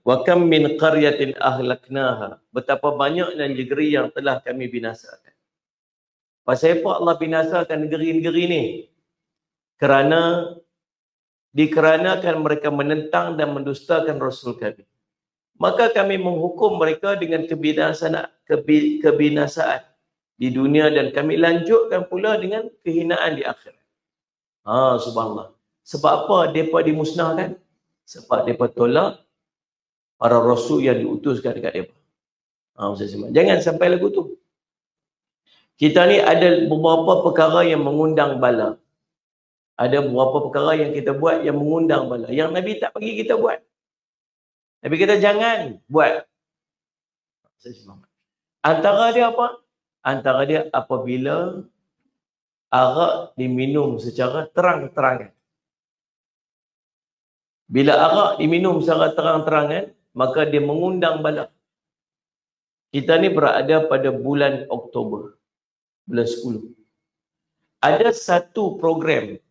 Wa kam min qaryatin ahlaknaha. Betapa banyaknya negeri yang telah kami binasakan. Pasal apa Allah binasakan negeri-negeri ni? Kerana dikarenakan mereka menentang dan mendustakan Rasul kami. Maka kami menghukum mereka dengan kebinasaan di dunia dan kami lanjutkan pula dengan kehinaan di akhirat. Subhanallah. Sebab apa mereka dimusnahkan? Sebab mereka tolak para rasul yang diutuskan dekat mereka. Jangan sampai lagu tu. Kita ni ada beberapa perkara yang mengundang bala. Ada beberapa perkara yang kita buat yang mengundang bala. Yang Nabi tak bagi kita buat. Nabi kata jangan buat. Antara dia apa? Antara dia apabila arak diminum secara terang-terangan. Bila arak diminum secara terang-terangan, maka dia mengundang bala. Kita ni berada pada bulan Oktober. Bulan 10. Ada satu program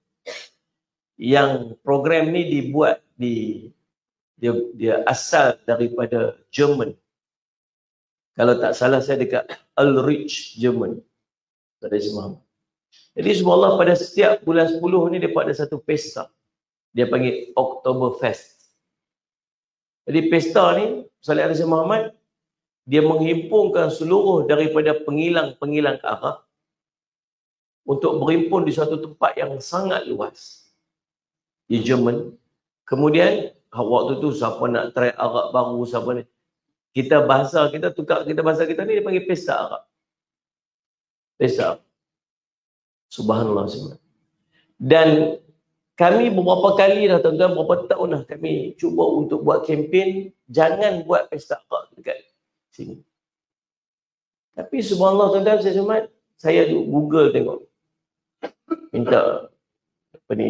yang program ni dibuat dia asal daripada Jerman. Kalau tak salah saya dekat Ulrich, Jerman. Jadi subhanallah pada setiap bulan 10 ni dia ada satu pesta. Dia panggil Oktoberfest. Jadi pesta ni, Salih Alaihi Muhammad, dia menghimpunkan seluruh daripada pengilang-pengilang arak untuk berhimpun di satu tempat yang sangat luas di Jerman. Kemudian waktu tu siapa nak try arak baru, siapa ni, kita bahasa kita tukar, kita bahasa kita ni dia panggil pesta arak. Pesta. Subhanallah. Dan kami beberapa kali dah, tuan-tuan, beberapa tahun dah kami cuba untuk buat kempen jangan buat pesta arak dekat sini. Tapi subhanallah, tuan-tuan, saya Google tengok. Minta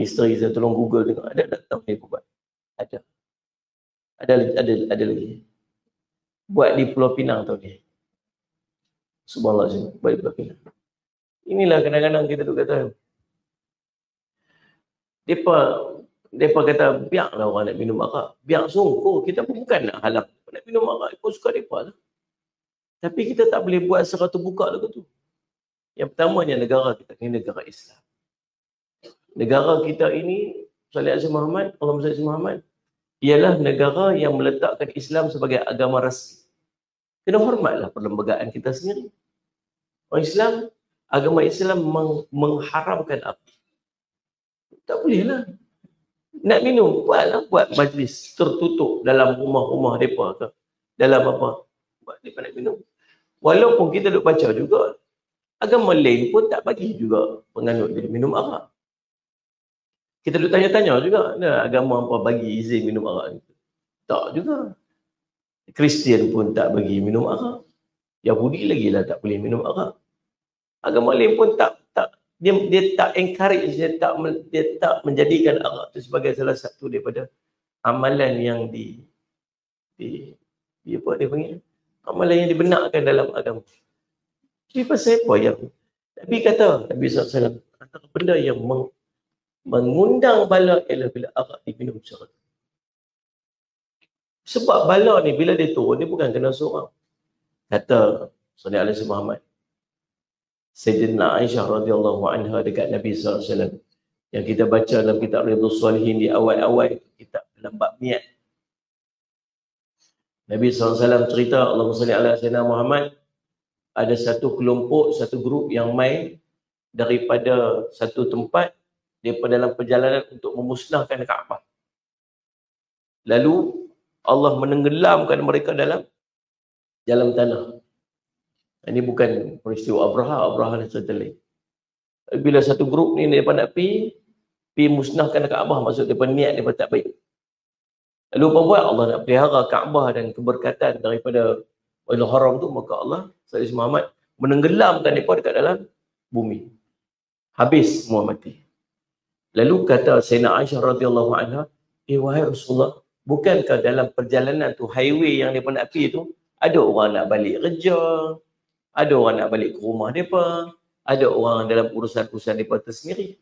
isteri saya tolong Google tengok. Ada tak tahu ni buat? Ada lagi. Buat di Pulau Pinang tahun ni. Subhanallah, buat di Pulau Pinang. Inilah kadang-kadang kita tu kata, Mereka kata, biarlah orang nak minum arak. Biar sungguh, kita pun bukan nak halang. Nak minum arak, ikut suka mereka lah. Tapi kita tak boleh buat secara terbuka lagu tu. Yang pertamanya negara kita, ini negara Islam. Negara kita ini, Salih Alaihi Muhammad, Allahumma salli Muhammad, ialah negara yang meletakkan Islam sebagai agama rasmi. Kena hormatlah perlembagaan kita sendiri. Orang Islam, agama Islam mengharamkan api. Tak boleh lah. Nak minum, buat majlis tertutup dalam rumah-rumah mereka ke. Dalam apa? Buat mereka nak minum. Walaupun kita duk baca juga, agama lain pun tak bagi juga penganut dia minum arak. Kita duk tanya-tanya juga, ada agama apa bagi izin minum arak? Tak juga. Kristian pun tak bagi minum arak. Yahudi lagi lah tak boleh minum arak. Agama lain pun dia tak encourage, dia tak menjadikan arak itu sebagai salah satu daripada amalan yang apa dia panggil, amalan yang dibenarkan dalam agama. Jadi pasal apa yang Nabi kata, Nabi SAW, antara benda yang mengundang bala ialah bila arak diminum secara. Sebab bala ni bila dia turun, dia bukan kena seorang. Kata Salih Alaihi Muhammad, Sayyidina Aisyah radhiyallahu anha dekat Nabi SAW, yang kita baca dalam kitab Riyadhus Shalihin di awal-awal kitab dalam bab niat. Nabi SAW cerita, Allahumma salli ala Sayyidina Muhammad, ada satu kelompok, satu grup yang main daripada satu tempat, daripada dalam perjalanan untuk memusnahkan Kaabah. Lalu Allah menenggelamkan mereka dalam tanah. Ini bukan peristiwa Abraha dan cerita lain. Bila satu grup ni mereka nak pergi musnahkan Kaabah, maksud mereka niat mereka tak baik. Lalu apa buat? Allah nak pelihara Kaabah dan keberkatan daripada Wajil Haram tu, maka Allah Salih Muhammad menenggelamkan mereka dekat dalam bumi. Habis semua mati. Lalu kata Sayyidina Aisyah radhiyallahu anha, wahai Rasulullah, bukankah dalam perjalanan tu, highway yang mereka nak pergi tu, ada orang nak balik kerja, ada orang nak balik ke rumah mereka, ada orang dalam urusan-urusan mereka tersendiri.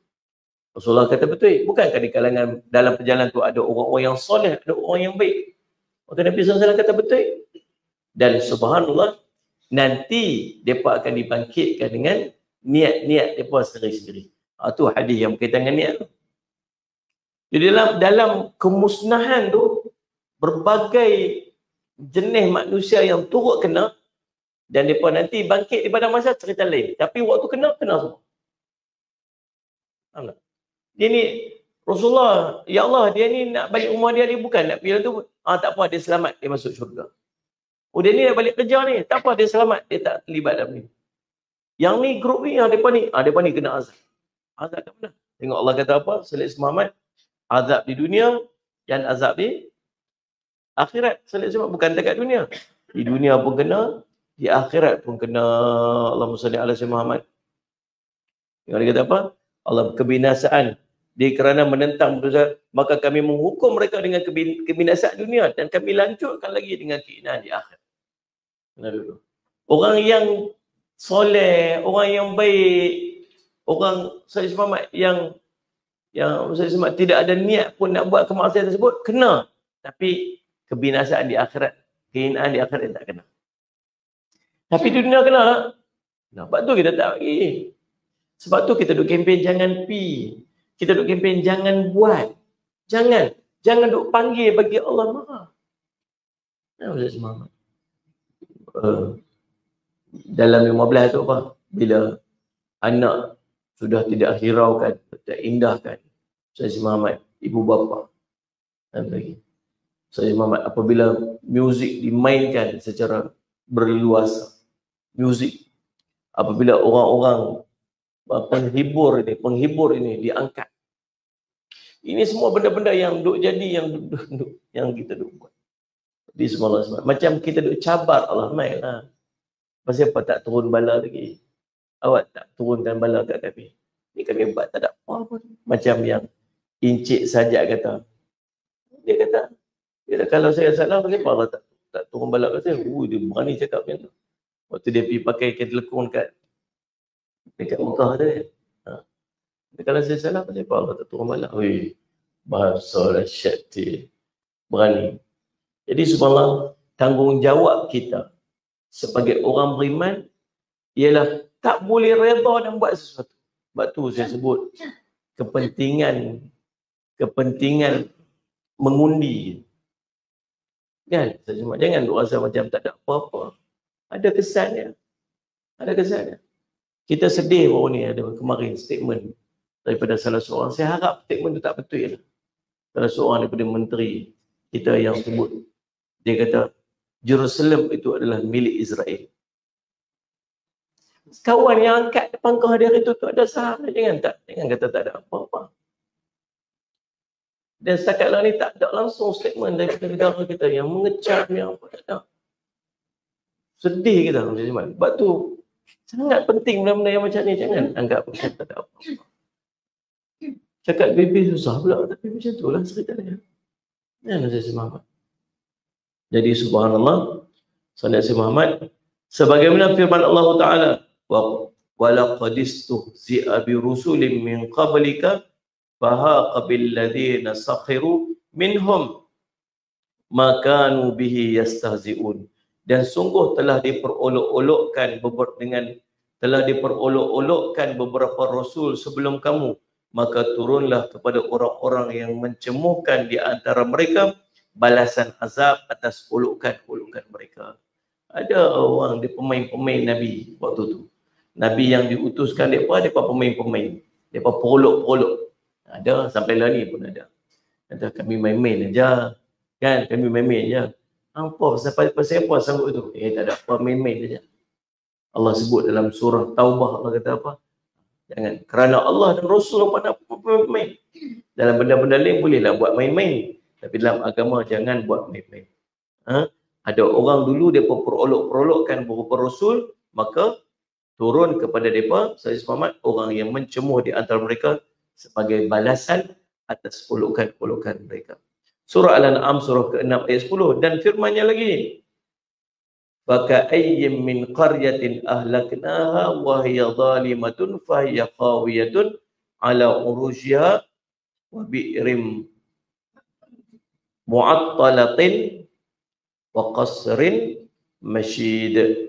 Rasulullah kata betul, bukankah di kalangan dalam perjalanan tu ada orang-orang yang soleh, ada orang yang baik. Maka Nabi SAW kata betul. Dan subhanallah, nanti mereka akan dibangkitkan dengan niat-niat mereka sendiri-sendiri. Itu hadis yang berkaitan dengan niat. Jadi dalam kemusnahan tu, berbagai jenis manusia yang turut kena, dan mereka nanti bangkit di pada masa cerita lain. Tapi waktu kena semua. Faham tak? Dia ni, Rasulullah, ya Allah, dia ni nak balik rumah dia bukan nak pergi tu. Tak apa, dia selamat, dia masuk syurga. Oh, dia ni nak balik kerja ni, tak apa, dia selamat, dia tak terlibat dalam ni. Yang ni, grup ni, mereka ni kena azab. Azab kat mana? Tengok Allah kata apa? Salih Muhammad, azab di dunia dan azab di akhirat. Salih bukan dekat dunia. Di dunia pun kena, di akhirat pun kena. Allahumma salli ala sayyidina Muhammad. Tengok dia kata apa? Allah kebinasaan. Dia kerana menentang dosa, maka kami menghukum mereka dengan kebinasaan dunia dan kami lanjutkan lagi dengan keinginan di akhirat. Orang yang soleh, orang yang baik, orang saya sepamat yang saya sepamat tidak ada niat pun nak buat kemaksiatan tersebut, kena. Tapi kebinasaan di akhirat, keinginan di akhirat tak kena. Tapi di dunia kena tak? Sebab tu kita tak bagi. Sebab tu kita duk kempen jangan pi. Kita duk kempen jangan buat. Jangan duk panggil bagi Allah marah. Saya semangat. Dalam 15 tu apa? Bila anak sudah tidak hiraukan, tidak indahkan. Saya Muhammad, ibu bapa. Dan lagi. Saya Muhammad, apabila muzik dimainkan secara berleluasa. Muzik. Apabila orang-orang penghibur ini diangkat. Ini semua benda-benda yang duk jadi yang kita duk buat. Di semua Allah. Macam kita duk cabar Allah mainlah. Pasal apa tak turun bala lagi? Awak tak turunkan bala kat kami. Ni kami buat tak ada apa pun. Macam yang Encik Sajak kata. Dia kata kalau saya salah, kenapa Allah tak turun bala kat saya? Dia berani cakap macam tu. Waktu dia pergi pakai kain telekung dekat Mekah tu. Kalau saya salah, kenapa Allah tak turun bala? Bahasa dahsyat dia. Berani. Jadi subhanallah, tanggungjawab kita sebagai orang beriman ialah tak boleh redha dan buat sesuatu. Sebab tu saya sebut kepentingan mengundi. Kan? Jangan rasa macam tak ada apa-apa. Ada kesannya. Kita sedih baru ni ada kemarin statement daripada salah seorang. Saya harap statement tu tak betul. Salah seorang daripada menteri kita yang sebut. Dia kata, Jerusalem itu adalah milik Israel. Kawan yang angkat pangkah dia itu tu ada sahaja. Jangan kata tak ada apa-apa. Dan setakatlah ni tak ada langsung statement daripada negara kita yang mengecam yang apa, tak ada. Sedih kita. Sebab tu sangat penting benda-benda yang macam ni. Jangan anggap macam tak ada apa-apa. Cakap baby susah pula. Tapi macam tu lah cerita dia. Jangan saya semangat. Jadi subhanallah, sallallahu alaihi Muhammad, sebagaimana firman Allah Ta'ala, وَلَقَدْ اسْتُهْزِئَ بِرُسُلٍ مِّن قَبْلِكَ فَحَاقَ بِالَّذِينَ سَخِرُوا مِنْهُمْ مَا كَانُوا بِهِ يَسْتَهْزِئُونَ. Dan sungguh telah diperolok-olokkan beberapa rasul sebelum kamu, maka turunlah kepada orang-orang yang mencemuhkan di antara mereka balasan azab atas ulukan mereka. Ada orang, dia pemain-pemain Nabi waktu tu. Nabi yang diutuskan mereka pemain-pemain. Mereka perolok-perolok. Ada, sampai lah ni pun ada. Kata kami main-main aja. Kan, kami main-main aja. Apa, pasal apa sanggup itu? Tak ada apa, main-main aja. Allah sebut dalam surah Taubah, Allah kata apa? Jangan. Kerana Allah dan Rasul pada main-main. Dalam benda-benda lain bolehlah buat main-main. Tapi dalam agama jangan buat main-main. Ada orang dulu mereka perolok-perolokkan beberapa rasul, maka turun kepada mereka, saya Muhammad, orang yang mencemuh di antara mereka sebagai balasan atas ulukan-ulukan mereka. Surah Al-An'am surah ke-6 ayat 10, dan firman-Nya lagi, فَكَأَيِّن مِّن قَرْيَةٍ أَهْلَكْنَاهَا وَهِيَ ظَالِمَةٌ فَهِيَ خَاوِيَةٌ عَلَى عُرُوشِهَا وَبِئْرٍ مُعَطَّلَةٍ wa qasrin masyid.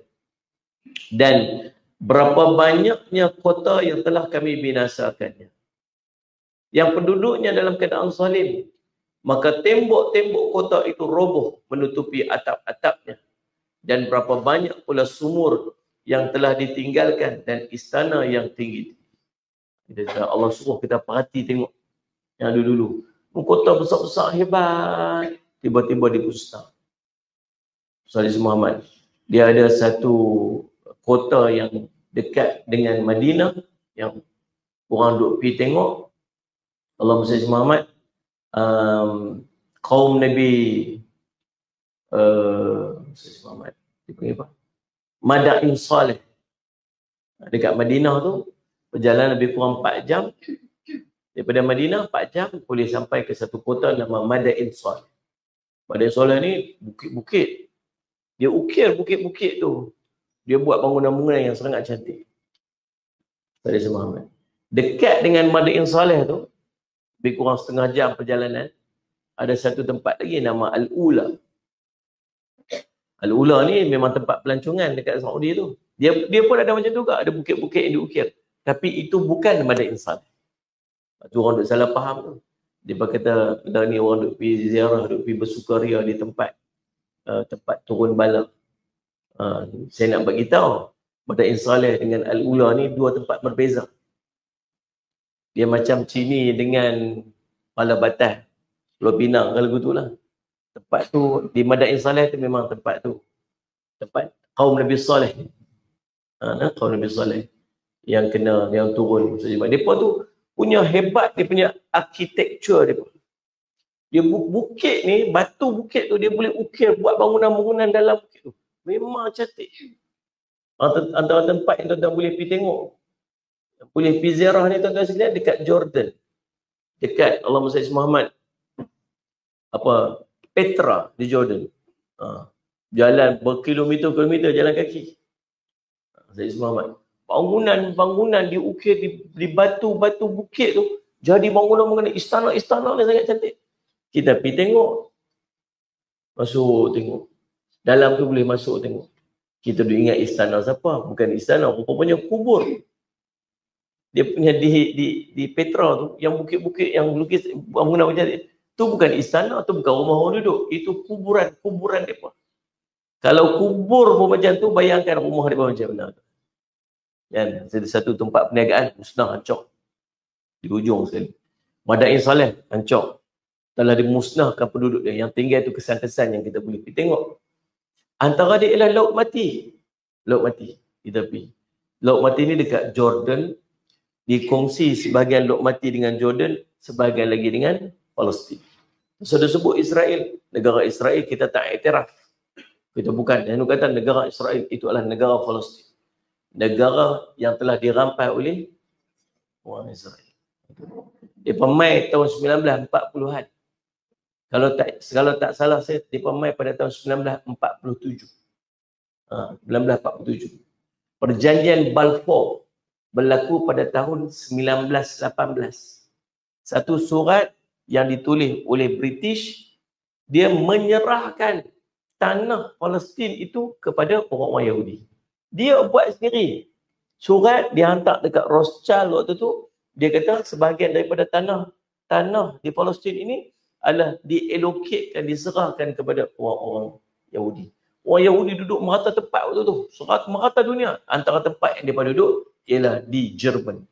Dan berapa banyaknya kota yang telah kami binasakannya, yang penduduknya dalam keadaan zalim, maka tembok-tembok kota itu roboh menutupi atap-atapnya, dan berapa banyak pula sumur yang telah ditinggalkan dan istana yang tinggi. Allah suruh kita perhati tengok yang dulu-dulu. Kota besar-besar hebat, tiba-tiba dimusnah. Salih Muhammad, dia ada satu kota yang dekat dengan Madinah yang orang duk pergi tengok. Allah Muhammad, kaum Nabi Muhammad dipanggil apa? Madain Saleh. Dekat Madinah tu perjalanan lebih kurang 4 jam. Daripada Madinah 4 jam boleh sampai ke satu kota nama Madain Saleh. Madain Saleh ni bukit-bukit. Dia ukir bukit-bukit tu. Dia buat bangunan-bangunan yang sangat cantik. Salih Muhammad. Dekat dengan Madain Saleh tu, lebih kurang setengah jam perjalanan, ada satu tempat lagi nama Al-Ula. Al-Ula ni memang tempat pelancongan dekat Saudi tu. Dia pun ada macam tu juga, ada bukit-bukit yang diukir. Tapi itu bukan Madain Saleh. Tu orang duk salah faham tu. Dia kata dah ni orang duk pergi ziarah, duk pergi bersukaria di tempat turun bala. Saya nak bagi tahu, Madain Saleh dengan Al-Ula ni dua tempat berbeza. Dia macam Cini dengan Pala Batas, Pulau Pinang kalau gitulah. Tempat tu di Madain Saleh tu memang tempat tu. Tempat kaum Nabi Saleh. Kaum Nabi Saleh yang turun. Depa tu punya hebat, dia punya architecture dia. Dia bukit ni, batu bukit tu dia boleh ukir buat bangunan-bangunan dalam bukit tu. Memang cantik. Antara tempat yang tuan-tuan boleh pergi tengok, boleh pergi ziarah ni tuan-tuan sekalian dekat Jordan. Dekat Allahumma salli Muhammad. Petra di Jordan. Jalan berkilometer-kilometer jalan kaki. Salli Muhammad. Bangunan-bangunan diukir di batu-batu bukit tu. Jadi bangunan-bangunan istana-istana ni sangat cantik. Kita pergi tengok. Masuk tengok. Dalam tu boleh masuk tengok. Kita duk ingat istana siapa? Bukan istana, rupanya kubur. Dia punya di Petra tu, yang bukit-bukit yang lukis bangunan macam tu. Tu bukan istana, tu bukan rumah orang duduk. Itu kuburan mereka. Kalau kubur pun macam tu, bayangkan rumah mereka macam mana. Kan? Satu tempat perniagaan, musnah, hancur. Di ujung sekali. Madain Saleh, hancur. Telah dimusnahkan penduduk dia. Yang tinggal itu kesan-kesan yang kita boleh pergi tengok. Antara dia ialah Laut Mati. Laut Mati. Kita pergi. Laut Mati ni dekat Jordan. Dikongsi sebahagian Laut Mati dengan Jordan. Sebahagian lagi dengan Palestin. Sudah sebut Israel. Negara Israel kita tak iktiraf. Kita bukan. Yang kata negara Israel itu adalah negara Palestin. Negara yang telah dirampai oleh orang Israel. Dia Mei tahun 1940-an. Kalau tak salah saya, dia Mei pada tahun 1947. 1947. Perjanjian Balfour berlaku pada tahun 1918. Satu surat yang ditulis oleh British, dia menyerahkan tanah Palestin itu kepada orang-orang Yahudi. Dia buat sendiri. Surat dia hantar dekat Rothschild waktu tu. Dia kata sebahagian daripada tanah di Palestin ini adalah diallocate, diserahkan kepada orang-orang Yahudi. Orang Yahudi duduk merata tempat waktu tu. Merata dunia. Antara tempat yang mereka duduk ialah di Jerman.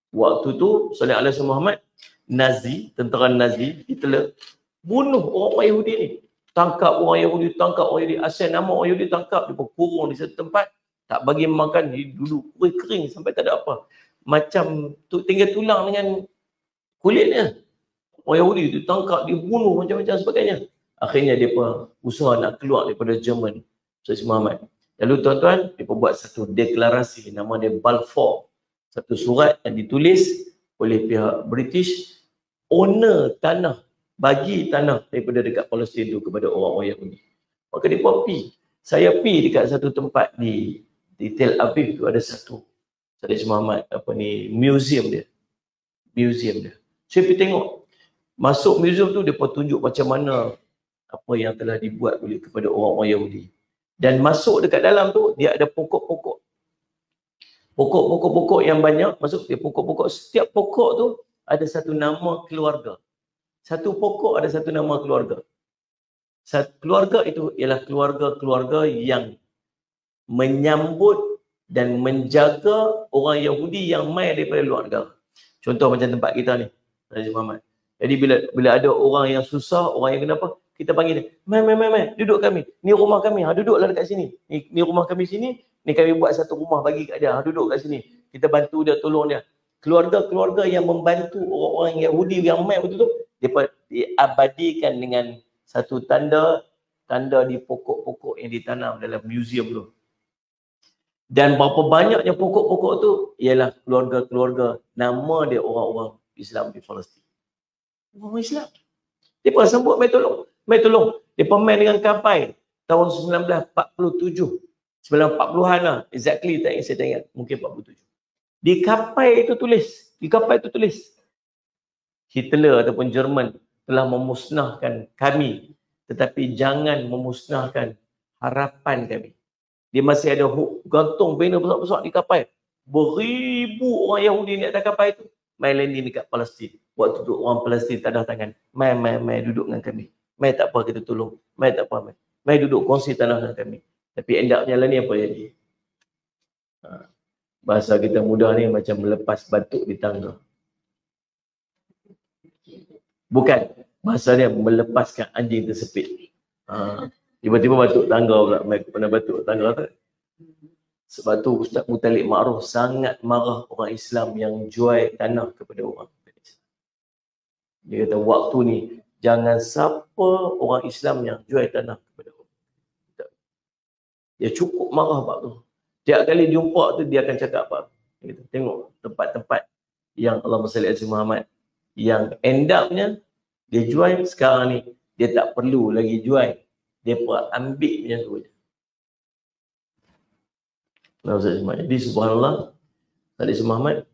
Waktu tu, Sallallahu Alaihi Muhammad, Nazi, tentera Nazi, Hitler, bunuh orang Yahudi ni. Tangkap orang Yahudi, asal nama orang Yahudi tangkap, dia kurung di satu tempat, tak bagi makan, dia duduk kering sampai tak ada apa. Macam tu, tinggal tulang dengan kulitnya. Orang Yahudi tu tangkap, dibunuh macam-macam sebagainya. Akhirnya dia usaha nak keluar daripada Jerman. Sallallahu Muhammad. Lalu tuan-tuan, dia buat satu deklarasi, nama dia Balfour. Satu surat yang ditulis oleh pihak British, owner tanah, bagi tanah daripada dekat Palestin itu kepada orang-orang Yahudi. Maka dia pergi. Saya pergi dekat satu tempat di Tel Aviv tu, ada satu Salih Muhammad, museum dia. Saya pergi tengok. Masuk museum tu, dia pun tunjuk macam mana apa yang telah dibuat oleh kepada orang-orang Yahudi. Dan masuk dekat dalam tu, dia ada pokok-pokok. Pokok-pokok yang banyak, masuk dia pokok-pokok. Setiap pokok tu ada satu nama keluarga. Satu pokok ada satu nama keluarga. Keluarga itu ialah keluarga-keluarga yang menyambut dan menjaga orang Yahudi yang mai daripada luar negara. Contoh macam tempat kita ni, Haji Muhammad. Jadi bila ada orang yang susah, orang yang kenapa, kita panggil dia, mai, duduk kami. Ni rumah kami, duduklah dekat sini. Ni rumah kami sini, ni kami buat satu rumah bagi kat dia, duduk kat sini. Kita bantu dia, tolong dia. Keluarga-keluarga yang membantu orang-orang Yahudi yang mai betul-betul, dia diabadikan dengan satu tanda di pokok-pokok yang ditanam dalam museum tu. Dan berapa banyaknya pokok-pokok tu ialah keluarga-keluarga, nama dia orang-orang Islam di Palestin. Orang Islam. Mereka sambut, mai tolong. Mereka main dengan kapal tahun 1947. 1940-an lah. Exactly saya tak ingat. Mungkin 47. Di kapal itu tulis. Hitler ataupun Jerman telah memusnahkan kami, tetapi jangan memusnahkan harapan kami. Dia masih ada gantung banner besar-besar di kapal. Beribu orang Yahudi ni atas kapal itu. Mai landing dekat Palestin. Waktu tu orang Palestin tak ada tangan. Mai duduk dengan kami. Mai tak apa kita tolong. Mai tak apa. Mai duduk kongsi tanah dengan kami. Tapi end up-nya lah ni apa jadi? Bahasa kita mudah ni macam melepas batuk di tangga. Bukan. Bahasa dia melepaskan anjing tersepit. Tiba-tiba batuk tangga pula. Mai pernah batuk tangga tu. Sebab tu Ustaz Muttalib Ma'ruf sangat marah orang Islam yang jual tanah kepada orang. Dia kata waktu ni jangan siapa orang Islam yang jual tanah kepada orang. Dia cukup marah pak tu. Tiap kali jumpa tu dia akan cakap apa? Dia kata, tengok tempat-tempat yang Allahumma salli ala Muhammad yang end up-nya dia jual sekarang ni dia tak perlu lagi jual. Dia pun ambil macam tu je. Jadi subhanallah, Salih Muhammad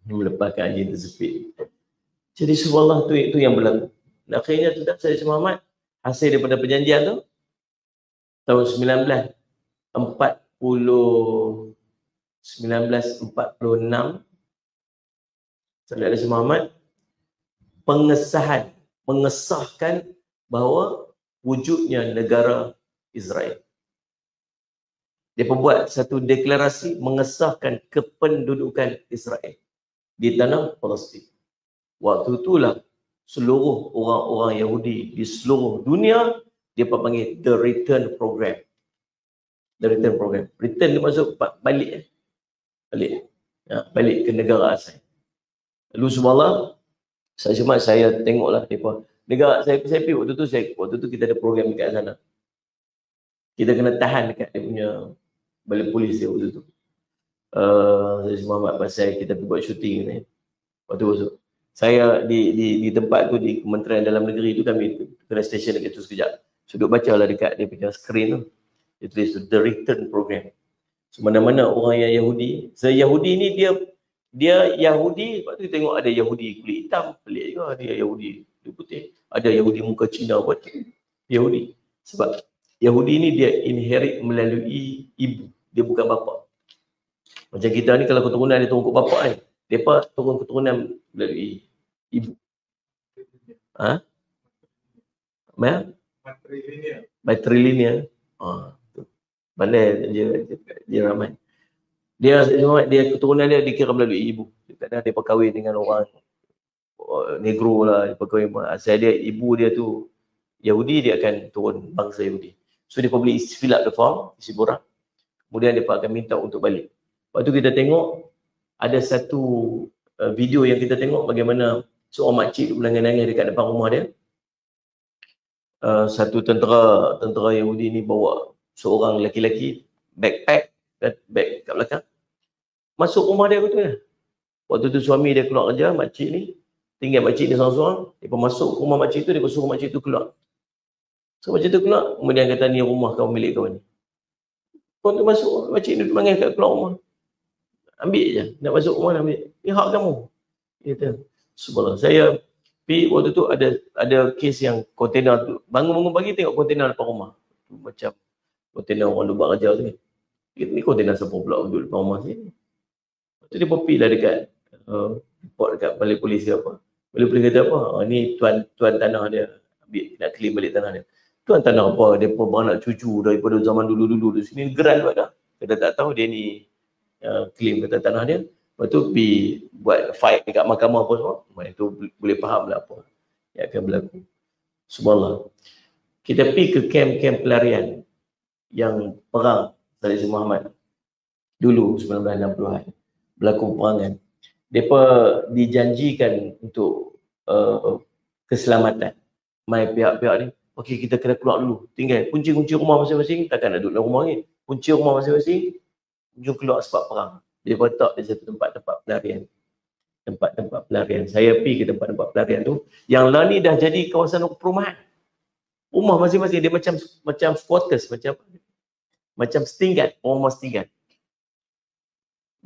melepaskan anjing tersepit. Jadi subhanallah tu yang berlaku. Dan akhirnya tu dah Salih Muhammad hasil daripada perjanjian tu tahun 1946 Salih Muhammad mengesahkan bahawa wujudnya negara Israel. Dia membuat satu deklarasi mengesahkan kependudukan Israel di tanah Palestin. Waktu itulah seluruh orang-orang Yahudi di seluruh dunia dia panggil The Return Program. The Return Program. Return dia maksud balik. Balik ke negara asal. Lalu subhanallah, saya tengoklah mereka. Negara saya pergi waktu tu kita ada program dekat sana. Kita kena tahan dekat dia punya balai polis dia waktu tu. Saya Muhammad pasal kita pergi buat syuting ni. Waktu tu saya di tempat tu di Kementerian Dalam Negeri tu kami kena stesen dekat tu sekejap. Duduk baca lah dekat dia punya skrin tu. Dia tulis tu The Return Program. So, mana-mana orang yang Yahudi. Yahudi ni dia Yahudi, lepas tu tengok ada Yahudi kulit hitam, pelik juga. Ada Yahudi kulit putih. Ada Yahudi muka Cina buat Yahudi. Sebab Yahudi ni dia inherit melalui ibu. Dia bukan bapa. Macam kita ni kalau keturunan dia turun ke bapa ni. Mereka turun keturunan melalui ibu. Matrilineal. Pandai dia ramai. Dia keturunan dia dikira melalui ibu. Kadang dia berkahwin dengan orang negro lah, dia berkahwin. Asal dia ibu dia tu Yahudi, dia akan turun bangsa Yahudi. So dia boleh fill up the form, isi borang. Kemudian dia akan minta untuk balik. Waktu kita tengok ada satu video yang kita tengok bagaimana seorang makcik menangis-nangis dekat depan rumah dia. Satu tentera Yahudi ni bawa seorang lelaki backpack, bag kat belakang. Masuk rumah dia betul lah. Waktu tu suami dia keluar kerja, makcik ni tinggal makcik ni seorang-seorang. Dia masuk rumah makcik tu, dia suruh makcik tu keluar. So makcik tu keluar, kemudian kata ni rumah kau, milik kau ni. Kau tu masuk, makcik ni panggil kat keluar rumah. Ambil je, nak masuk rumah nak ambil. Ni hak kamu. Dia kata, subhanallah, saya Tapi waktu tu ada kes yang kontainer tu, bangun-bangun pagi tengok kontainer depan rumah. Macam kontainer orang duk buat kerja tu ni. Ni kontainer siapa pula duduk depan rumah sini. Lepas tu dia pergi lah dekat report dekat balai polis ke apa. Balai polis kata apa? Ni tuan tanah dia ambil, nak claim balik tanah dia. Tuan tanah apa? Dia pun beranak cucu daripada zaman dulu-dulu di sini geran buat dah. Kita tak tahu dia ni claim kata tanah dia. Lepas tu pergi buat fight dekat mahkamah apa semua. Itu boleh faham lah apa yang akan berlaku. Subhanallah. Kita pergi ke kem-kem pelarian yang perang Salih Muhammad dulu 1960-an. Berlaku perangan. Mereka dijanjikan untuk keselamatan. Mai pihak-pihak ni, okey kita kena keluar dulu. Tinggal kunci-kunci rumah masing-masing, takkan nak duduk dalam rumah ni. Kunci rumah masing-masing, jom keluar sebab perang. Dia letak di satu tempat-tempat pelarian. Tempat-tempat pelarian. Saya pergi ke tempat-tempat pelarian tu. Yang lah ni dah jadi kawasan perumahan. Rumah masing-masing dia macam squatters, macam setinggan, rumah setinggan.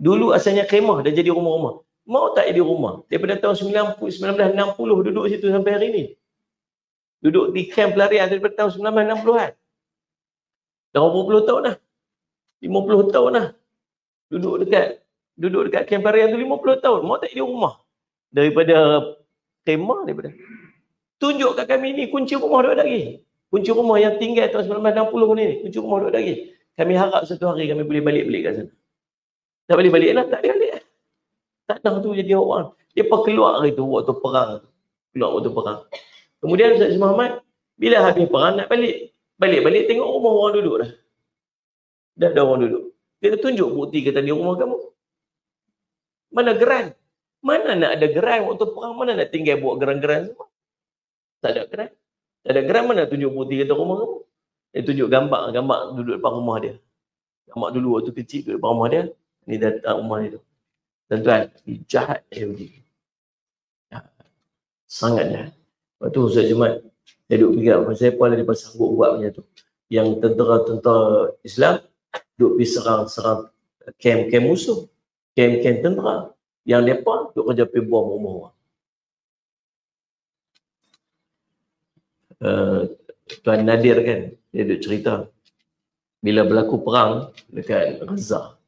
Dulu asalnya kemah, dah jadi rumah-rumah. Mau tak jadi rumah? Daripada tahun 1960 duduk situ sampai hari ni. Duduk di kamp pelarian daripada tahun 1960-an. Dah berapa puluh tahun dah. 50 tahun dah. Duduk dekat kamp pelarian tu 50 tahun. Mau tak jadi rumah? Daripada kemah, daripada. Tunjuk kat kami ni kunci rumah duduk lagi. Kunci rumah yang tinggal tahun 1960 ni. Kunci rumah duduk lagi. Kami harap satu hari kami boleh balik-balik kat sana. Tak boleh balik lah, tak boleh balik lah. Tanah tu jadi orang. Dia keluar hari tu waktu perang. Keluar waktu perang. Kemudian Ustaz Muhammad, bila habis perang nak balik. Balik-balik tengok rumah orang duduk dah. Dah ada orang duduk. Dia tunjuk bukti kata ni rumah kamu. Mana geran? Mana nak ada geran waktu perang? Mana nak tinggal buat geran-geran semua? Tak ada geran. Tak ada geran, mana tunjuk bukti kata rumah kamu? Dia tunjuk gambar duduk depan rumah dia. Gambar dulu waktu kecil duduk depan rumah dia. Ni datang rumah dia tu. Tuan-tuan, jahat Yahudi. Sangat jahat. Lepas tu Ustaz Jumat, saya duduk fikir, pasal apa dia sanggup buat macam tu. Yang tentera-tentera Islam duduk pergi serang kem-kem musuh. Kem-kem tentera. Yang mereka duduk kerja pergi bom rumah orang. Tuan Nadir kan, dia duduk cerita. Bila berlaku perang dekat Gaza,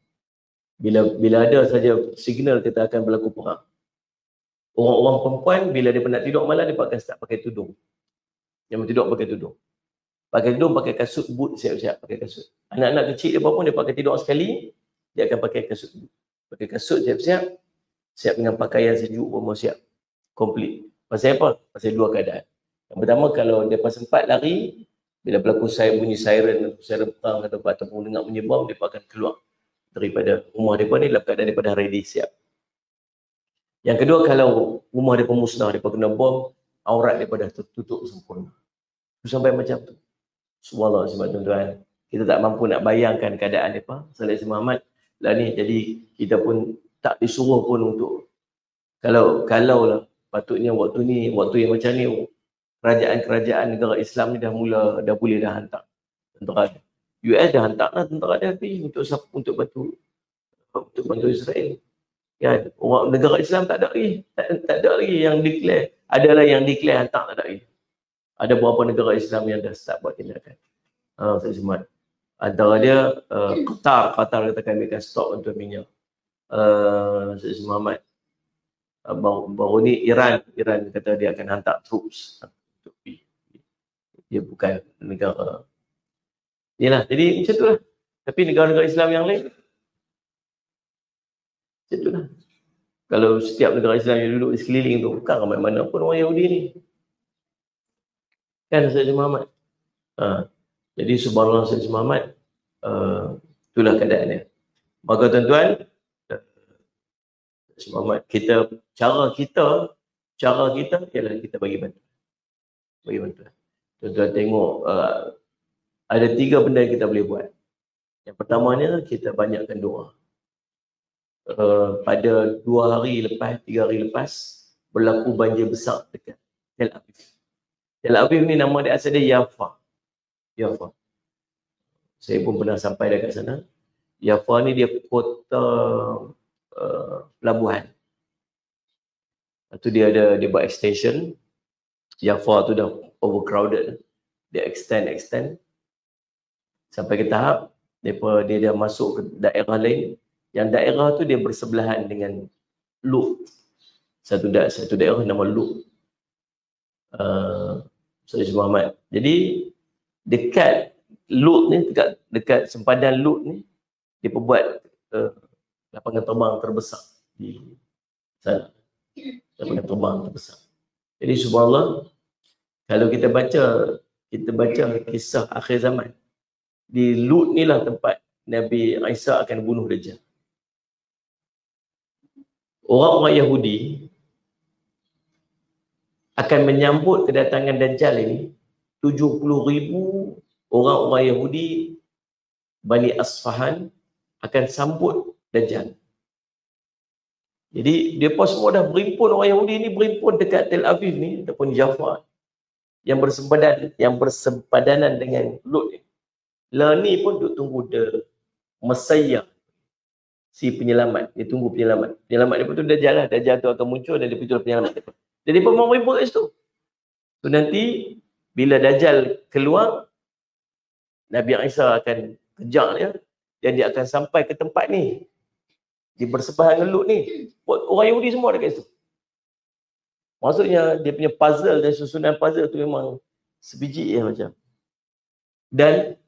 bila ada saja signal kita akan berlaku perang, orang-orang perempuan bila dia nak tidur malam, dia akan start pakai tudung. Yang tidur pakai tudung. Pakai tudung, pakai kasut boot, siap-siap pakai kasut. Anak-anak kecil dia pun dia pakai tidur sekali, dia akan pakai kasut boot. Pakai kasut siap-siap, siap dengan pakaian sejuk pun siap. Complete. Pasal apa? Pasal dua keadaan. Yang pertama, kalau dia sempat lari, bila berlaku bunyi siren perang ataupun dengar bunyi bom, dia akan keluar daripada rumah mereka ni dalam keadaan daripada ready, siap. Yang kedua, kalau rumah mereka musnah, mereka kena bom, aurat mereka dah tertutup sempurna. Itu sampai macam tu. Subhanallah, sebab tuan-tuan, kita tak mampu nak bayangkan keadaan mereka. Salih Muhammad lah ni, jadi kita pun tak disuruh pun untuk, kalau lah patutnya waktu yang macam ni, kerajaan-kerajaan negara Islam ni dah boleh hantar tentera. US dah hantar lah tentera dia pergi untuk bantu Israel. Ya, orang negara Islam tak ada lagi yang declare. Adalah yang declare hantar, tak ada lagi. Ada beberapa negara Islam yang dah start buat tindakan. Saya semua. Antara dia Qatar kata kami akan stop untuk minyak. Saya Muhammad. Baru ni Iran kata dia akan hantar troops untuk pergi. Dia bukan negara. Yalah, jadi macam tu lah. Tapi negara-negara Islam yang lain, macam tu lah. Kalau setiap negara Islam yang duduk di sekeliling tu, bukan ramai mana pun orang Yahudi ni. Kan Sayyid Muhammad? Jadi subhanallah Sayyid Muhammad, itulah keadaannya. Maka tuan-tuan, Sayyid Muhammad, cara kita ialah kita bagi bantuan. Tuan-tuan tengok, ada 3 benda yang kita boleh buat. Yang pertamanya, kita banyakkan doa. Pada 2 hari lepas, 3 hari lepas, berlaku banjir besar dekat Tel Aviv. Tel Aviv ni nama dia asal dia Yafa. Saya pun pernah sampai dekat sana. Yafa ni dia kota pelabuhan. Lepas tu dia buat extension. Jaffa tu dah overcrowded. Dia extend sampai ke tahap dia dah masuk ke daerah lain. Yang daerah tu dia bersebelahan dengan Lut. Satu daerah nama Lut. Saudara Muhammad. Jadi dekat Lut ni, dekat sempadan Lut ni, dia perbuat lapangan terbang terbesar di sana. Lapangan terbang terbesar. Jadi subhanallah, kalau kita baca kisah akhir zaman, di Lut ni lah tempat Nabi Isa akan bunuh Dajjal. Orang-orang Yahudi akan menyambut kedatangan Dajjal ini. 70,000 orang-orang Yahudi Bani Asfahan akan sambut Dajjal. Jadi mereka semua dah berimpun, orang Yahudi ni berimpun dekat Tel Aviv ni ataupun Jaffa yang bersempadanan dengan Lut ni. Lah ni pun duk tunggu Messiah, si penyelamat. Dia tunggu penyelamat. Penyelamat dia pun tu Dajjal lah. Dajjal tu akan muncul dan dia itulah penyelamat dia. Jadi pun mau berimpun kat situ. So nanti bila Dajjal keluar, Nabi Isa akan kejar dia dan dia akan sampai ke tempat ni. Di bersebelahan dengan Lut ni. Orang Yahudi semua ada kat situ. Maksudnya dia punya puzzle dan susunan puzzle tu memang sebiji macam. Dan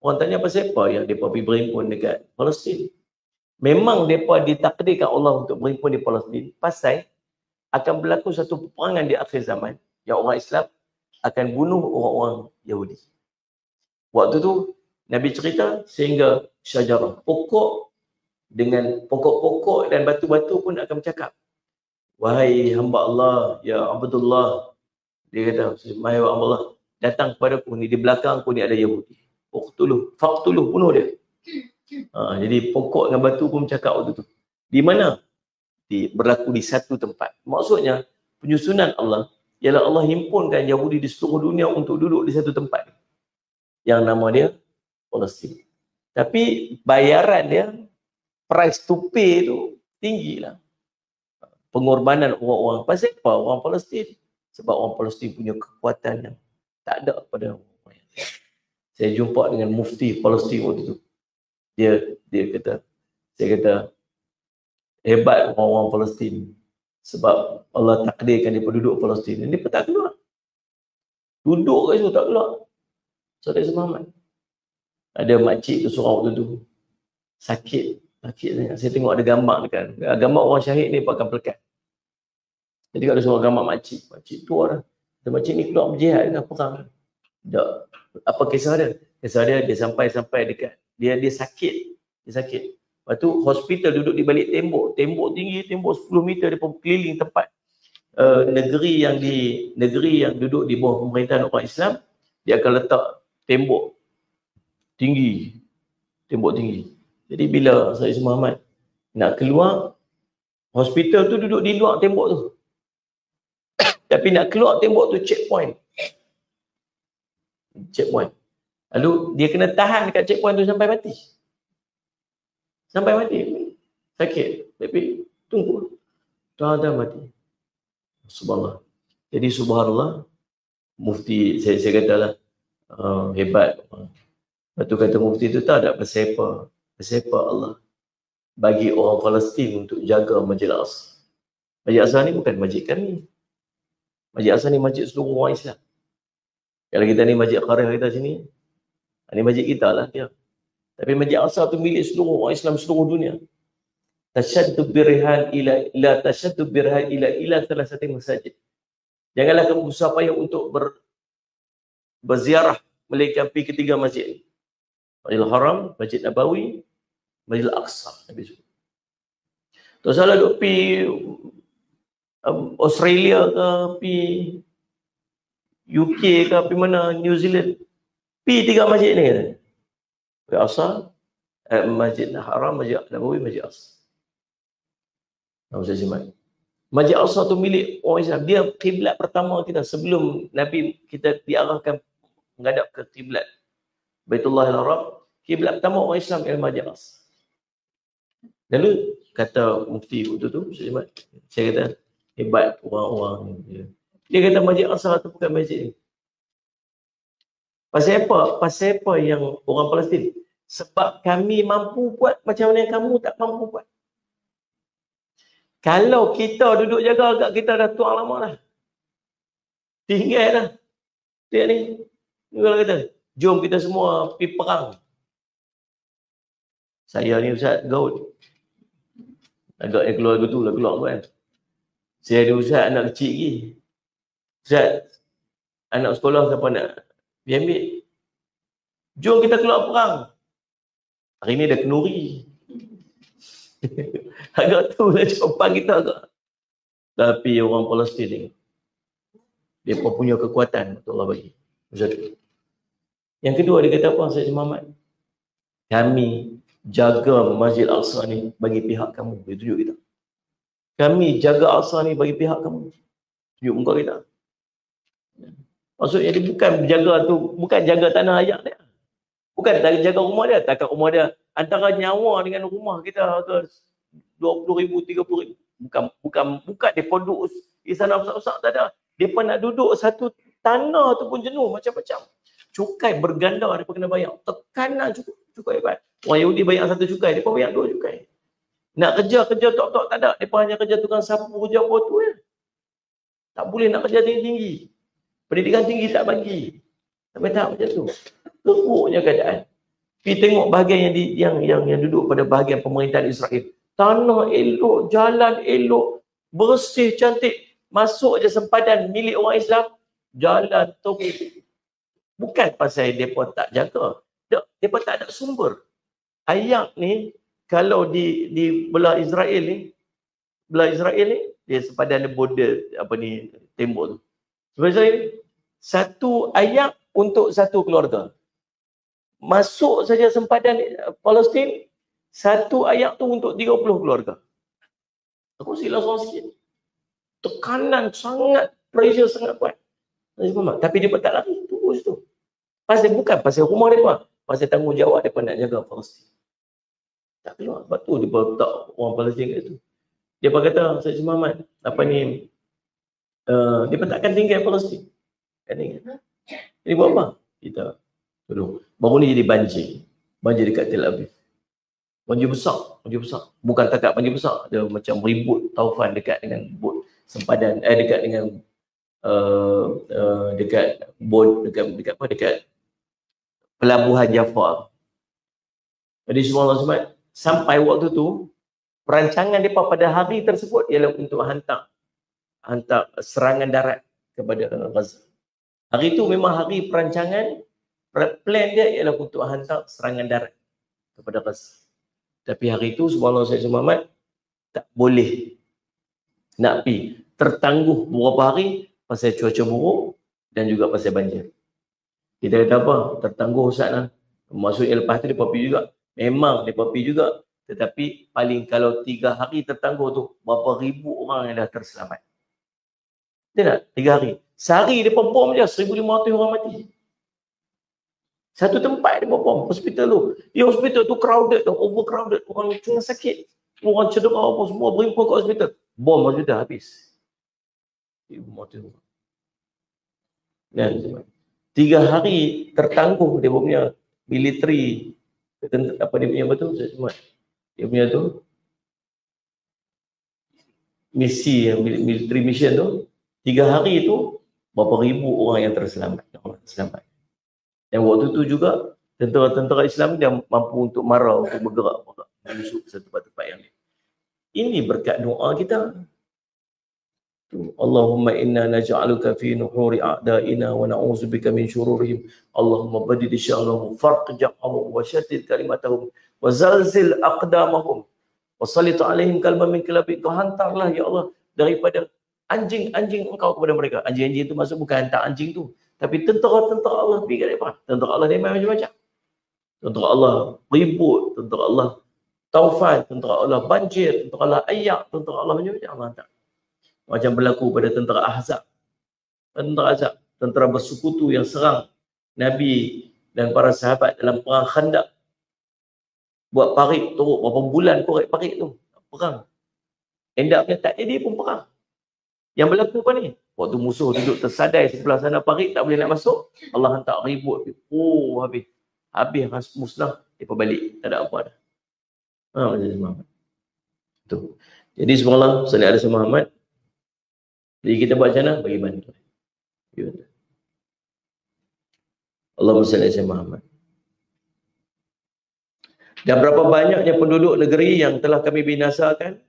orang tanya pasal apa yang mereka pergi berimpun dekat Palestin. Memang mereka ditakdirkan Allah untuk berimpun di Palestin pasal akan berlaku satu peperangan di akhir zaman yang orang Islam akan bunuh orang-orang Yahudi. Waktu tu Nabi cerita sehingga syajarah, pokok dengan pokok-pokok dan batu-batu pun akan bercakap. Wahai hamba Allah, ya Abdullah. Dia kata, wahai hamba Allah, datang kepadaku ni, di belakangku ni ada Yahudi. Faqtuluh, bunuh dia. Jadi pokok dengan batu pun bercakap waktu tu. Di mana? Berlaku di satu tempat. Maksudnya, penyusunan Allah, ialah Allah himpunkan Yahudi di seluruh dunia untuk duduk di satu tempat. Yang nama dia Palestin. Tapi bayaran dia, price to pay tu tinggi lah. Pengorbanan orang-orang. Pasal apa orang Palestin? Sebab orang Palestin punya kekuatan yang tak ada pada orang yang lain. Saya jumpa dengan mufti Palestin waktu tu. Dia kata, saya kata, hebat orang-orang Palestin. Sebab Allah takdirkan dia penduduk Palestin. Dia pun tak keluar. Duduk kat situ tak keluar. Saudara Muhammad. Ada makcik tu seorang waktu tu. Sakit sangat. Saya tengok ada gambar dekat. Gambar orang syahid ni akan pelekat. Jadi kalau ada seorang gambar makcik tua dah. Makcik ni keluar berjihad dengan perang. Tak. Apa kisah dia? Kisah dia sampai dekat. Dia sakit. Lepas tu hospital duduk di balik tembok. Tembok tinggi, tembok 10 meter dia pun keliling tempat. Negeri yang duduk di bawah pemerintahan orang Islam, dia akan letak tembok tinggi. Jadi bila Said Muhammad nak keluar, hospital tu duduk di luar tembok tu. Tapi nak keluar tembok tu checkpoint. Lalu dia kena tahan dekat checkpoint tu sampai mati. Sakit. Tapi tunggu. Tahan mati. Subhanallah. Jadi subhanallah, mufti saya katalah hebat. Lepas tu kata mufti tu tak ada pasal apa Allah bagi orang Palestin untuk jaga Masjid Al-Aqsa. Masjid Al-Aqsa ni bukan masjid kami. Masjid Al-Aqsa ni masjid seluruh orang Islam. Kalau kita ni masjid Qarah kita sini, ini masjid kita lah dia. Tapi Masjid Al-Aqsa tu milik seluruh orang Islam seluruh dunia. Tashaddu birhal ila salah satu masjid. Janganlah kamu berusaha payah untuk berziarah melengkapi ketiga masjid ni. Masjidil Haram, Masjid Nabawi, Masjidil Aqsa. Tak salah duk pergi Australia ke, pergi UK ke, pergi mana, New Zealand. Pergi tiga masjid ni kata. Masjid Aqsa, Masjid Haram, Masjid Nabawi, Masjid Aqsa. Masjid Aqsa tu milik orang Islam. Dia kiblat pertama kita sebelum Nabi kita diarahkan menghadap ke kiblat Baitullahil Haram. Kiblat pertama orang Islam ialah Masjid Aqsa. Lalu kata mufti waktu tu, saya kata, Hebat orang-orang dia. Dia kata Masjid Aqsa tu bukan masjid ni. Pasal apa? Pasal apa yang orang Palestin? Sebab kami mampu buat macam mana kamu tak mampu buat. Kalau kita duduk jaga agak kita dah tuang lama dah. Tinggal dah. Lihat ni. Ni kalau kata, jom kita semua pergi perang. Saya ni Ustaz Gaud. Agaknya keluarga tu lah keluar kan. Saya ada Ustaz anak kecil lagi. Ustaz, anak sekolah siapa nak pergi ambil? Jom kita keluar perang. Hari ni dah kenuri. Agak tu lah jawapan kita agak. Tapi orang Palestin ni, dia pun punya kekuatan untuk Allah bagi. Satu. Yang kedua dia kata apa Sayyid Muhammad? Kami jaga Masjid Aqsa ni bagi pihak kamu. Dia tunjuk kita. Kami jaga Aqsa ni bagi pihak kamu. Tunjuk muka kita. Maksudnya dia bukan jaga tu, bukan jaga tanah ayak dia. Bukan jaga rumah dia. Takat rumah dia antara nyawa dengan rumah kita ke 20,000, 30,000. Bukan dia duduk di sana besar-besar, tak ada. Dia pun nak duduk satu tanah tu pun jenuh macam-macam. Cukai berganda dia pun kena bayar. Tekanan cukai hebat. Orang Yahudi bayar satu cukai, dia pun bayar 2 cukai. Nak kerja tok-tok tak ada. Dia pun hanya kerja tukang sapu, kerja apa tu ya. Tak boleh nak kerja tinggi-tinggi. Pendidikan tinggi tak bagi. Sampai tahap macam tu. Teruknya keadaan. Pergi tengok bahagian yang duduk pada bahagian pemerintahan Israel. Tanah elok, jalan elok, bersih, cantik. Masuk je sempadan milik orang Islam, jalan teruk. Bukan pasal mereka tak jaga. Mereka tak ada sumber. Ayak ni, kalau di belah Israel ni, dia sepadan ada border, tembok tu. Sebenarnya, satu ayak untuk satu keluarga. Masuk saja sempadan Palestin, satu ayak tu untuk 30 keluarga. Aku silap seorang sikit. Tekanan sangat, pressure sangat kuat. Tapi dia tak lari, tunggu situ. Bukan pasal rumah dia, pasal tanggungjawab dia nak jaga Palestin. Tak keluar. Sebab tu dia letak orang Palestin kat situ. Dia kata, Sayyid Muhammad, dia takkan tinggal Palestin. Ini buat apa? Kita tolong. Baru ni jadi banjir. Banjir dekat Tel Aviv. Banjir besar. Bukan takat banjir besar. Dia macam ribut taufan dekat dengan bot sempadan. Dekat dengan dekat pelabuhan Jaffa. Jadi semua Allah sampai waktu tu, perancangan mereka pada hari tersebut ialah untuk hantar serangan darat kepada Gaza. Hari itu memang hari perancangan, plan dia ialah untuk hantar serangan darat kepada Gaza. Tapi hari itu subhanallah Sayyid Muhammad tak boleh nak pergi. Tertangguh beberapa hari pasal cuaca buruk dan juga pasal banjir. Kita kata apa? Tertangguh Ustaz lah. Maksudnya lepas tu dia pergi juga. Memang dia pergi juga. Tetapi paling kalau 3 hari tertangguh tu, berapa ribu orang yang dah terselamat. Betul tak? 3 hari. Sehari dia bom je, 1,500 orang mati. Satu tempat dia bom, hospital tu. Di hospital tu crowded, overcrowded. Orang tengah sakit. Orang cedera apa semua berimpun ke hospital. Bom hospital habis. 1,500 orang. Dan 3 hari tertangguh dia punya military, apa dia punya betul? Dia punya tu misi, military mission tu, 3 hari tu berapa ribu orang yang terselamat. Dan waktu tu juga tentera-tentera Islam dia mampu untuk marah, untuk bergerak menyusup ke tempat-tempat yang lain. Ini berkat doa kita. Allahumma inna naj'aluka fi nuhuri a'da'ina wa na'udzubika min syururihim. Allahumma badid sya'lahum farqja'hum wa syaddid kalimatahum wa zalzil aqdamahum wa sallit 'alaihim kalman min kilabik. Kau hantarlah ya Allah daripada anjing-anjing engkau kepada mereka. Anjing-anjing itu maksud bukan hantar anjing tu, tapi tentera-tentera Allah pergi kat mereka. Tentera Allah dia macam-macam. Tentera Allah ribut, tentera Allah taufan, tentera Allah banjir, tentera Allah ayak, tentera Allah macam-macam Allah hantar. Macam berlaku pada tentera Ahzab. Tentera bersekutu yang serang Nabi dan para sahabat dalam perang Khandaq. Buat parit teruk berapa bulan korek parit tu. Perang. Endapnya tak jadi pun perang. Yang berlaku apa ni? Waktu musuh duduk tersadai sebelah sana parit, tak boleh nak masuk, Allah hantar ribut. Oh, habis. Habis musnah, dia balik. Tak ada apa dah. Muhammad. Tu. Jadi subhanallah, salli ala Muhammad. Jadi kita buat macam mana? Bagi bantuan. Allahumma salli ala Muhammad. Dan berapa banyaknya penduduk negeri yang telah kami binasakan,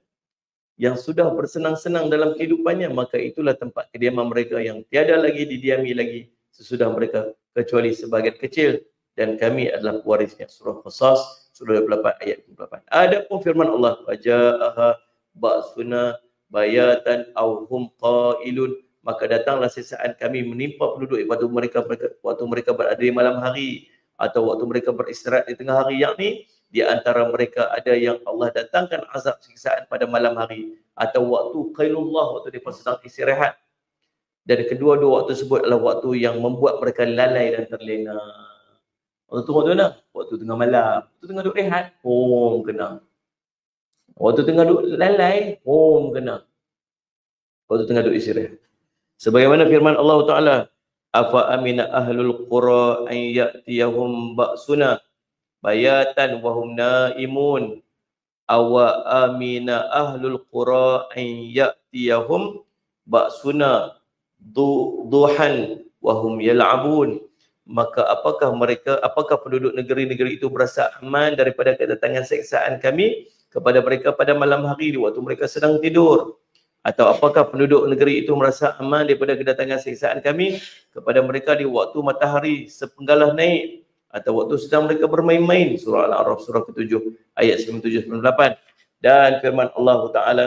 yang sudah bersenang-senang dalam kehidupannya, maka itulah tempat kediaman mereka yang tiada lagi didiami lagi sesudah mereka, kecuali sebagian kecil, dan kami adalah pewarisnya. Surah Qasas, surah 28 ayat 28. Adapun firman Allah, waja'aha ba'suna bayatan aw hum qailun, maka datanglah sesaat kami menimpa penduduk waktu mereka berada di malam hari, atau waktu mereka beristirahat di tengah hari, yakni di antara mereka ada yang Allah datangkan azab siksaan pada malam hari, atau waktu qailullah, waktu mereka sedang istirahat. Dan kedua-dua waktu tersebut adalah waktu yang membuat mereka lalai dan terlena. Waktu tu waktu mana? Waktu tengah malam. Waktu tengah duduk rehat, kena. Waktu tengah duduk lalai, kena. Waktu tengah duduk istirahat. Sebagaimana firman Allah Ta'ala, afa amina ahlul qura an ya'tiyahum ba'suna bayatan wa hum naimun awa amina ahlul qura an ya'tiyahum ba'suna duhan wa hum yal'abun. Maka apakah penduduk negeri-negeri itu berasa aman daripada kedatangan siksaan kami kepada mereka pada malam hari di waktu mereka sedang tidur? Atau apakah penduduk negeri itu merasa aman daripada kedatangan siksaan kami kepada mereka di waktu matahari sepenggalah naik, atau waktu sedang mereka bermain-main? Surah Al-A'raf surah ke-7 ayat 97-98. Dan firman Allah Ta'ala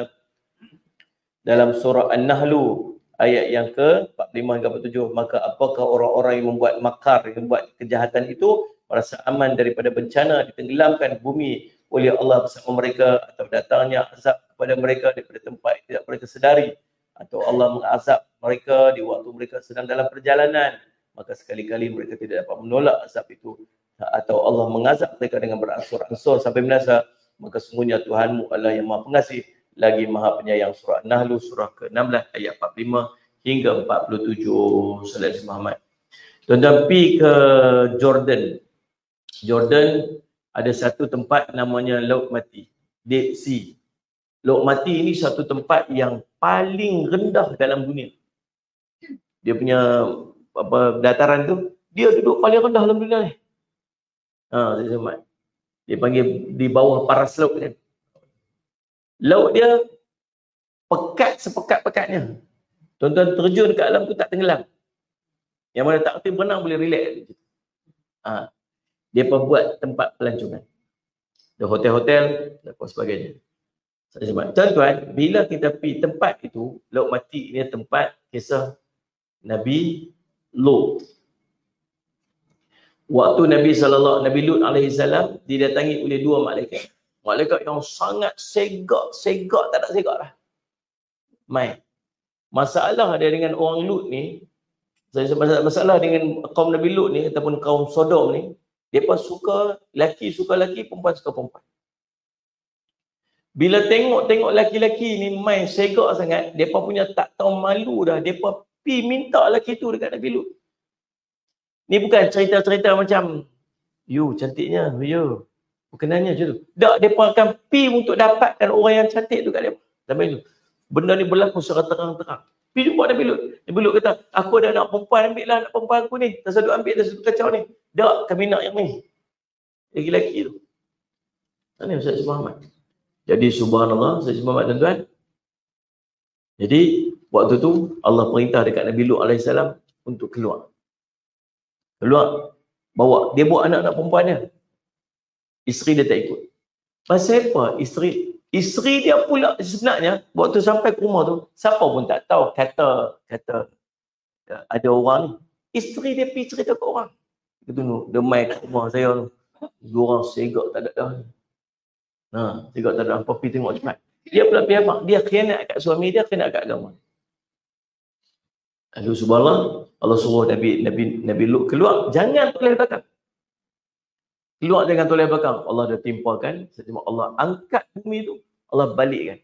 dalam surah An-Nahlu ayat yang ke-45 hingga 47, maka apakah orang-orang yang membuat makar, yang membuat kejahatan itu merasa aman daripada bencana ditenggelamkan bumi oleh Allah bersama mereka, atau datangnya azab kepada mereka daripada tempat yang tidak mereka sedari, atau Allah mengazab mereka di waktu mereka sedang dalam perjalanan, maka sekali-kali mereka tidak dapat menolak azab itu, atau Allah mengazab mereka dengan beransur-ansur sampai binasa, maka sungguhnya Tuhanmu adalah yang Maha Pengasih lagi Maha Penyayang. Surah An-Nahl surah ke-16 ayat 45 hingga 47. Salat Muhammad. Tuan-tuan pergi ke Jordan. Jordan ada satu tempat namanya Laut Mati, Dead Sea. Laut Mati ini satu tempat yang paling rendah dalam dunia. Dia punya dataran tu, dia duduk paling rendah dalam dunia ni. Dia panggil di bawah paras laut kan. Laut dia pekat sepekat-pekatnya. Tuan-tuan terjun ke alam tu tak tenggelam. Yang mana tak kerti berenang boleh relax. Dia buat tempat pelancongan. Ada hotel-hotel dan sebagainya. Tuan-tuan, bila kita pergi tempat itu, Laut Mati ini tempat kisah Nabi Lut. Waktu Nabi Lut alaihi salam didatangi oleh dua malaikat. Malaikat yang sangat segak, tak ada segak lah. Masalah dia dengan orang Lut ni, masalah dengan kaum Nabi Lut ni ataupun kaum Sodom ni, mereka suka laki, perempuan suka perempuan. Bila tengok laki-laki ni main segak sangat, mereka punya tak tahu malu dah. Mereka pergi minta laki tu dekat Nabi Lut. Ni bukan cerita-cerita macam, you cantiknya, you. Berkenannya je tu. Tak, mereka akan pergi untuk dapatkan orang yang cantik tu kat mereka. Sampai tu. Benda ni berlaku secara terang-terang. Pergi jumpa Nabi Lut. Nabi Lut kata, aku ada anak perempuan, ambil lah anak perempuan aku ni. Tersadut ambil, tersadut kacau ni. Tak, kami nak yang ni. Laki-laki tu. Ini Ustaz Muhammad. Jadi subhanallah, Ustaz Muhammad tuan-tuan. Jadi, waktu tu Allah perintah dekat Nabi Lut AS untuk keluar. Dia bawa anak-anak perempuannya. Isteri dia tak ikut. Pasal apa? Isteri dia pula sebenarnya waktu sampai ke rumah tu, siapa pun tak tahu kata ada orang ni. Isteri dia pergi cerita ke orang. Dia tunggu, dia main kat rumah saya tu. Dua orang segak tak ada dah. Segak tak ada apa, pergi tengok cepat. Dia pula pergi apa? Dia khianat kat suami dia, khianat kat agama. Lalu subhanallah, Allah suruh Nabi Lut keluar, jangan toleh belakang. Keluar jangan toleh belakang. Allah dah timpakan, sejak Allah angkat bumi tu, Allah balikkan.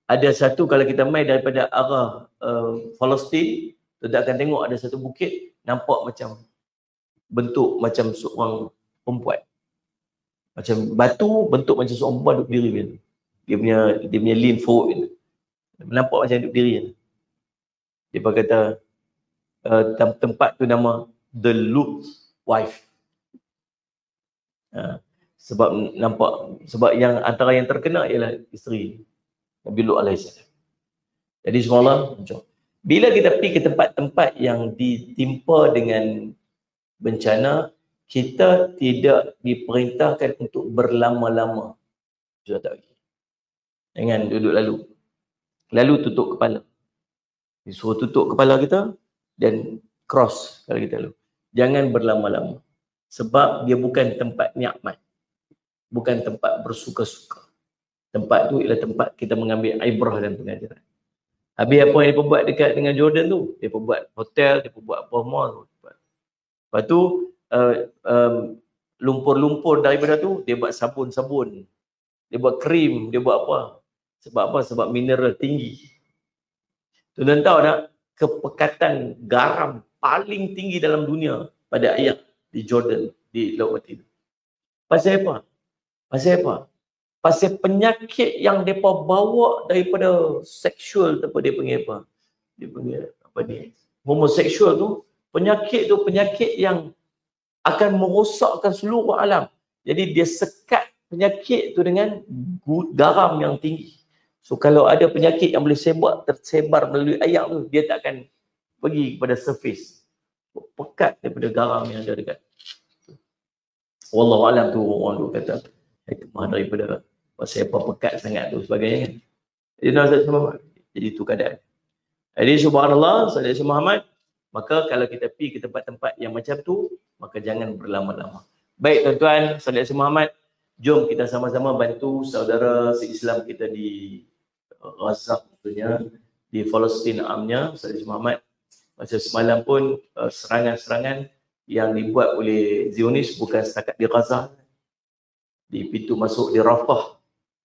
ada satu, kalau kita mai daripada arah Palestin, kita akan tengok ada satu bukit nampak macam bentuk macam seorang perempuan. Macam batu bentuk macam seorang perempuan duduk diri macam tu. Dia punya lean forward gitu. Nampak macam duduk diri gitu. Dia kata tempat tu nama The Lut Wife. Sebab yang antara yang terkenal ialah isteri Nabi Lut alaihissalam. Jadi semua bila kita pergi ke tempat-tempat yang ditimpa dengan bencana, kita tidak diperintahkan untuk berlama-lama. Sudah tak lagi. Jangan duduk lalu tutup kepala. Disuruh tutup kepala kita dan cross kalau kita lalu. Jangan berlama-lama. Sebab dia bukan tempat nikmat. Bukan tempat bersuka-suka. Tempat tu ialah tempat kita mengambil ibrah dan pengajaran. Habis apa yang dia buat dekat dengan Jordan tu? Dia buat hotel, dia buat apa semua. Lepas tu lumpur-lumpur daripada tu dia buat sabun-sabun. Dia buat krim, dia buat apa? Sebab apa? Sebab mineral tinggi. Tuan-tuan tahu tak? Kepekatan garam paling tinggi dalam dunia pada ayat di Jordan, di Laut Mati. Pasal apa? Pasal apa? Pasal penyakit yang mereka bawa daripada seksual tu, dia panggil apa? Dia panggil apa ni? Homoseksual tu, penyakit yang akan merosakkan seluruh alam. Jadi dia sekat penyakit tu dengan garam yang tinggi. So kalau ada penyakit yang boleh tersebar melalui air tu, dia tak akan pergi kepada surface. Pekat daripada garam yang ada dekat. Wallahualam tu orang tu kata hikmah daripada pasal apa pekat sangat tu sebagainya kan. Jadi tu keadaan. Jadi subhanallah, sallallahu Muhammad, maka kalau kita pergi ke tempat-tempat yang macam tu, maka jangan berlama-lama. Baik tuan-tuan, sallallahu Muhammad, jom kita sama-sama bantu saudara se-Islam kita di Gaza, tentunya di Palestin amnya, sallallahu Muhammad. Masa semalam pun serangan-serangan yang dibuat oleh Zionis bukan setakat di Gaza. Di pintu masuk di Rafah,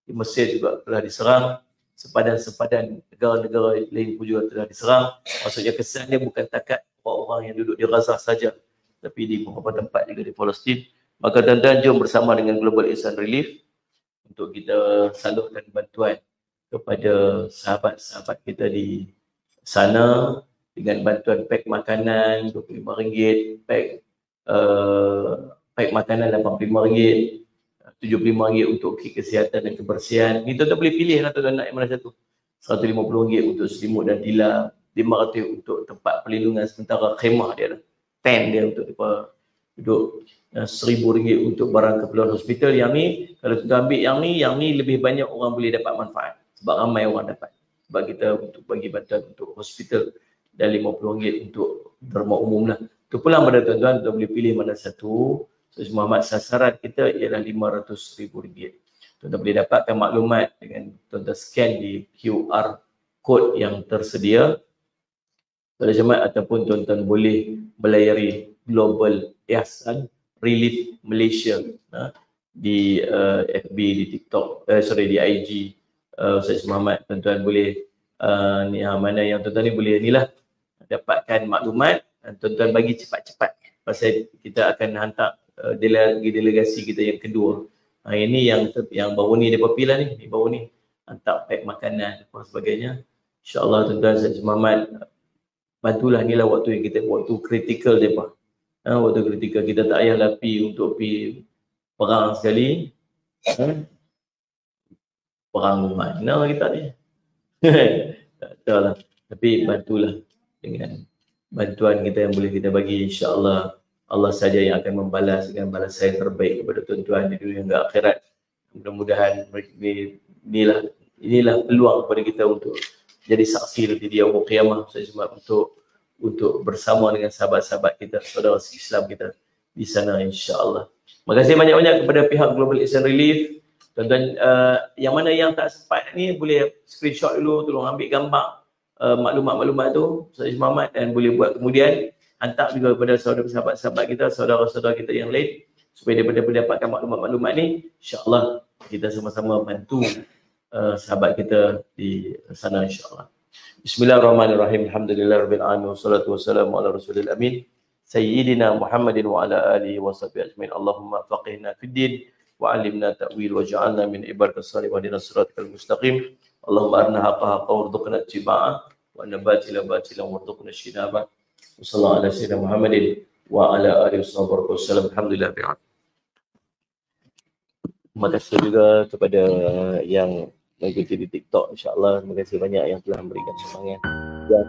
di Mesir juga telah diserang. Sepadan-sepadan negara-negara lain pun juga telah diserang. Maksudnya kesannya bukan takat orang-orang yang duduk di Gaza saja, tapi di beberapa tempat juga di Palestin. Maka tuan-tuan jom bersama dengan Global Ihsan Relief untuk kita salurkan bantuan kepada sahabat-sahabat kita di sana dengan bantuan pack makanan RM25, pack makanan RM85, RM75 untuk kit kesihatan dan kebersihan. Ni tuan-tuan boleh pilih lah tuan-tuan nak yang mana satu. RM150 untuk selimut dan tilam, RM500 untuk tempat perlindungan sementara khemah dia lah. Tent dia untuk duduk, RM1,000 untuk barang keperluan hospital. Yang ni, kalau kita ambil yang ni lebih banyak orang boleh dapat manfaat. Sebab ramai orang dapat. Sebab kita untuk bagi bantuan untuk hospital dan RM50 untuk derma umum lah. Itu pula pada tuan-tuan, tuan boleh pilih mana satu. So, Muhammad sasaran kita ialah RM500,000. Tuan-tuan boleh dapatkan maklumat dengan tuan-tuan scan di QR code yang tersedia. Tuan-tuan Jemaat, ataupun tuan-tuan boleh melayari Global Ihsan Relief Malaysia di FB, di TikTok, di IG Ustaz Muhammad. Tuan-tuan boleh mana yang tuan-tuan ni boleh dapatkan maklumat, tuan-tuan bagi cepat-cepat. Pasal kita akan hantar delegasi kita yang kedua. Ini yang baru ni dia pilih ni baru ni hantar pack makanan dan sebagainya. InsyaAllah tuan-tuan Ustaz Muhammad bantulah, inilah waktu yang kita, waktu kritikal depa. Waktu kritikal kita tak payahlah untuk pergi perang sekali. Perang mana kita ni? Tak tahu lah. Tapi bantulah dengan bantuan kita yang boleh kita bagi, insya-Allah Allah saja yang akan membalas dengan balasan yang terbaik kepada tuan-tuan di dunia hingga akhirat. Mudah-mudahan inilah peluang kepada kita untuk jadi saksi nanti di yaumul qiyamah, untuk bersama dengan sahabat-sahabat kita, saudara Islam kita di sana, insya-Allah. Terima kasih banyak-banyak kepada pihak Global Ihsan Relief. Tuan-tuan yang mana yang tak sempat ni boleh screenshot dulu, tolong ambil gambar maklumat-maklumat tu Ustaz Muhammad, dan boleh buat kemudian hantar juga kepada sahabat-sahabat kita, saudara-saudara kita yang lain, supaya daripada mendapatkan maklumat-maklumat ni, insya-Allah kita sama-sama bantu sahabat kita di sana insya-Allah. Bismillahirrahmanirrahim. Alhamdulillahirabbil alamin wassalatu wassalamu ala rasulil amin sayyidina Muhammadin wa ala alihi washabihi ajmain. Allahumma faqihna fid din wa 'allimna ta'wil waj'alna min ibadika salihin wa ihdinas siratal mustaqim. Allahumma arina haqqa haqqa warzuqna ittiba'ah wa anna batila batilan warzuqna ijtinabah. Wassallallahu ala sayyidina Muhammadin wa ala alihi wasallam. Alhamdulillah. Terima kasih juga kepada yang mengikuti di TikTok, insya-Allah. Terima kasih banyak yang telah memberikan semangat. Ya.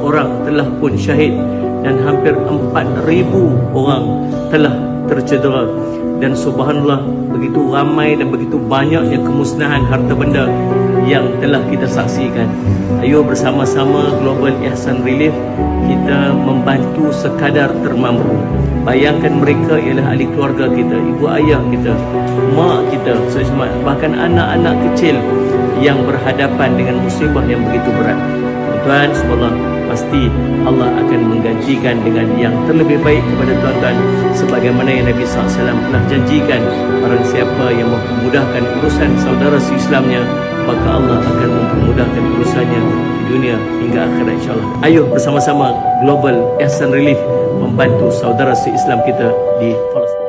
orang telah pun syahid dan hampir 4,000 orang telah tercedera. Dan subhanallah, begitu ramai dan begitu banyaknya kemusnahan harta benda yang telah kita saksikan. Ayo bersama-sama Global Ihsan Relief kita membantu sekadar termampu. Bayangkan mereka ialah ahli keluarga kita, ibu ayah kita, mak kita, bahkan anak-anak kecil yang berhadapan dengan musibah yang begitu berat. Tuan, subhanallah, pasti Allah akan menggantikan dengan yang terlebih baik kepada tuan-tuan, sebagaimana yang Nabi SAW telah janjikan, barang siapa yang mempermudahkan urusan saudara Islamnya, maka Allah akan mempermudahkan urusannya di dunia hingga akhirat, insyaAllah. Ayo bersama-sama Global Ihsan Relief membantu saudara Islam kita di Palestin.